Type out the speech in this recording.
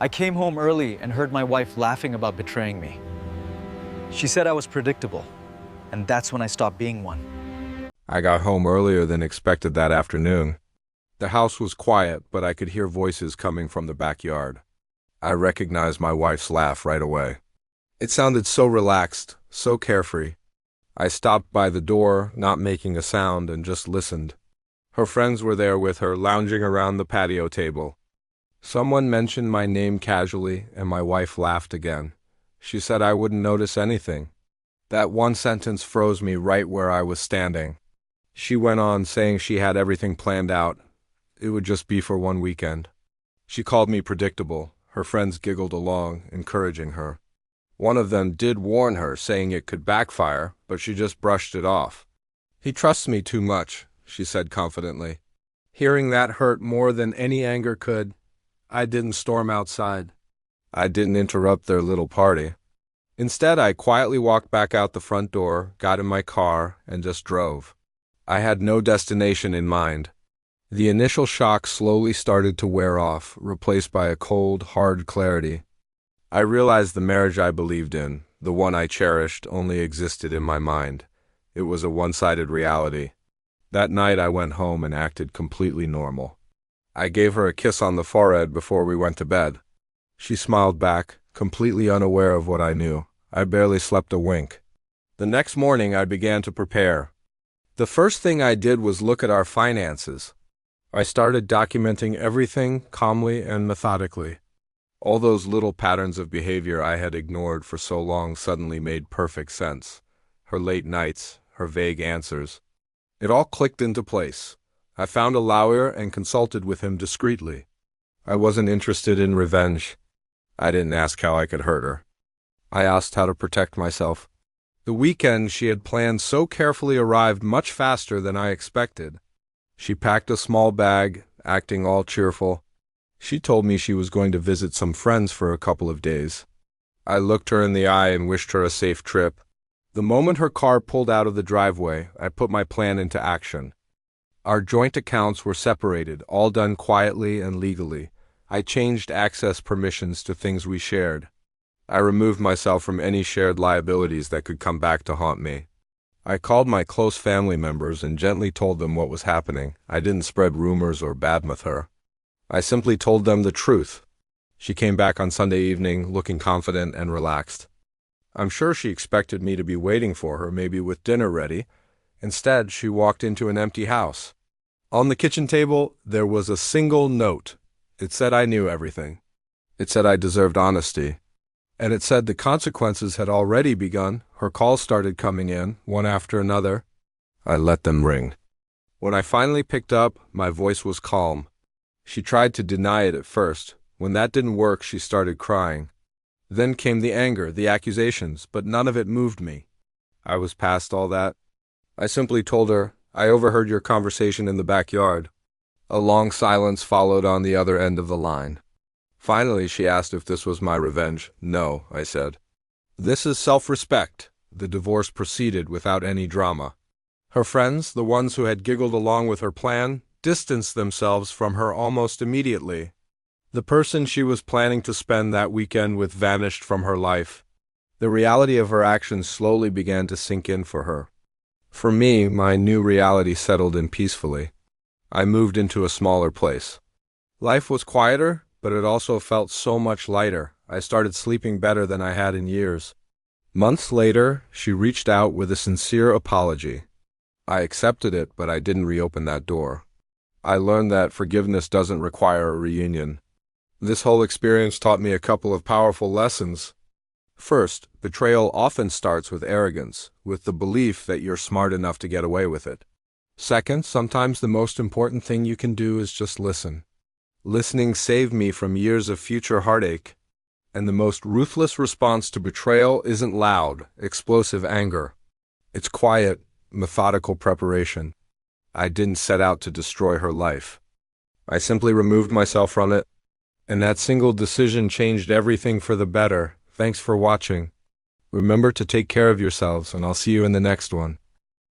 I came home early and heard my wife laughing about betraying me. She said I was predictable, and that's when I stopped being one. I got home earlier than expected that afternoon. The house was quiet, but I could hear voices coming from the backyard. I recognized my wife's laugh right away. It sounded so relaxed, so carefree. I stopped by the door, not making a sound, and just listened. Her friends were there with her, lounging around the patio table. Someone mentioned my name casually, and my wife laughed again. She said I wouldn't notice anything. That one sentence froze me right where I was standing. She went on, saying she had everything planned out. It would just be for one weekend. She called me predictable. Her friends giggled along, encouraging her. One of them did warn her, saying it could backfire, but she just brushed it off. "He trusts me too much," she said confidently. Hearing that hurt more than any anger could. I didn't storm outside. I didn't interrupt their little party. Instead, I quietly walked back out the front door, got in my car, and just drove. I had no destination in mind. The initial shock slowly started to wear off, replaced by a cold, hard clarity. I realized the marriage I believed in, the one I cherished, only existed in my mind. It was a one-sided reality. That night I went home and acted completely normal. I gave her a kiss on the forehead before we went to bed. She smiled back, completely unaware of what I knew. I barely slept a wink. The next morning I began to prepare. The first thing I did was look at our finances. I started documenting everything calmly and methodically. All those little patterns of behavior I had ignored for so long suddenly made perfect sense. Her late nights, her vague answers. It all clicked into place. I found a lawyer and consulted with him discreetly. I wasn't interested in revenge. I didn't ask how I could hurt her. I asked how to protect myself. The weekend she had planned so carefully arrived much faster than I expected. She packed a small bag, acting all cheerful. She told me she was going to visit some friends for a couple of days. I looked her in the eye and wished her a safe trip. The moment her car pulled out of the driveway, I put my plan into action. Our joint accounts were separated, all done quietly and legally. I changed access permissions to things we shared. I removed myself from any shared liabilities that could come back to haunt me. I called my close family members and gently told them what was happening. I didn't spread rumors or badmouth her. I simply told them the truth. She came back on Sunday evening, looking confident and relaxed. I'm sure she expected me to be waiting for her, maybe with dinner ready. Instead, she walked into an empty house. On the kitchen table, there was a single note. It said I knew everything. It said I deserved honesty. And it said the consequences had already begun. Her calls started coming in, one after another. I let them ring. When I finally picked up, my voice was calm. She tried to deny it at first. When that didn't work, she started crying. Then came the anger, the accusations, but none of it moved me. I was past all that. I simply told her, "I overheard your conversation in the backyard." A long silence followed on the other end of the line. Finally, she asked if this was my revenge. "No," I said. "This is self-respect." The divorce proceeded without any drama. Her friends, the ones who had giggled along with her plan, distanced themselves from her almost immediately. The person she was planning to spend that weekend with vanished from her life. The reality of her actions slowly began to sink in for her. For me, my new reality settled in peacefully. I moved into a smaller place. Life was quieter, but it also felt so much lighter. I started sleeping better than I had in years. Months later, she reached out with a sincere apology. I accepted it, but I didn't reopen that door. I learned that forgiveness doesn't require a reunion. This whole experience taught me a couple of powerful lessons. First, betrayal often starts with arrogance, with the belief that you're smart enough to get away with it. Second, sometimes the most important thing you can do is just listen. Listening saved me from years of future heartache. And the most ruthless response to betrayal isn't loud, explosive anger. It's quiet, methodical preparation. I didn't set out to destroy her life. I simply removed myself from it. And that single decision changed everything for the better. Thanks for watching. Remember to take care of yourselves, and I'll see you in the next one.